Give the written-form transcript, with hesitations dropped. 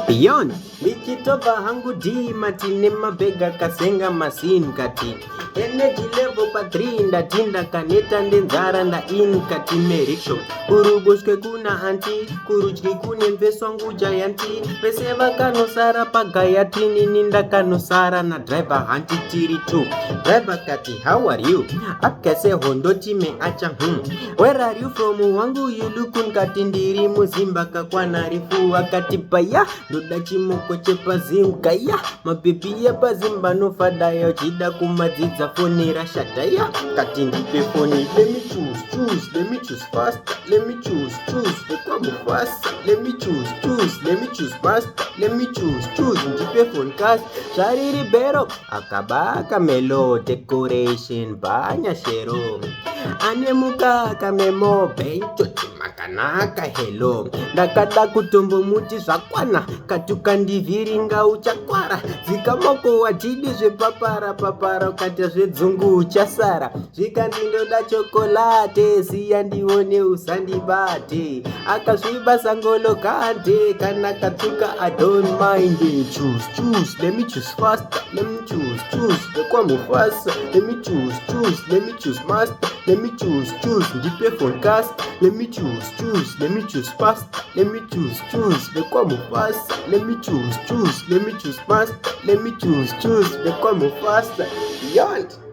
Beyond nikitoba hangu di matine mabega kasenga masin kati energy level patrinda tinda kaneta ndenzara nda in kati merisho kuruboshke kuna anti kurujki kune mveswangu jayanti peseva kanosara pagayatini ninda kanosara na driver hanti tiri tu driver kati how are you akase hondo time acha where are you from wangu yulukun kati ndiri muzimba kakwana rifu wakati paya ndoda chimoko chepazimkaya mabibi yepazimba nofadayo chida kumadzidza foni rashataya kati ndipe foni let me choose fast let me choose ekwamu fast let me choose fast let me choose ndipe phone cast shariri bero akabaka melo decoration banya shero anemuka kamemo bento makanaka hello ndakada kutombo muti zvakwana katuka ndivhiringa uchakwara zikamoko wajidi zvepapara ukati zvedzungu uchasara zvikandindoda chokolate siya ndione usandibate akazvibasa ngolo kante kana katsuka I don't mind choose let me choose fast let me choose ekwamu fast let me choose master let me choose ndipe phone cast let me choose fast let me choose ekwamu fast let me choose master let me choose ekwamu fast beyond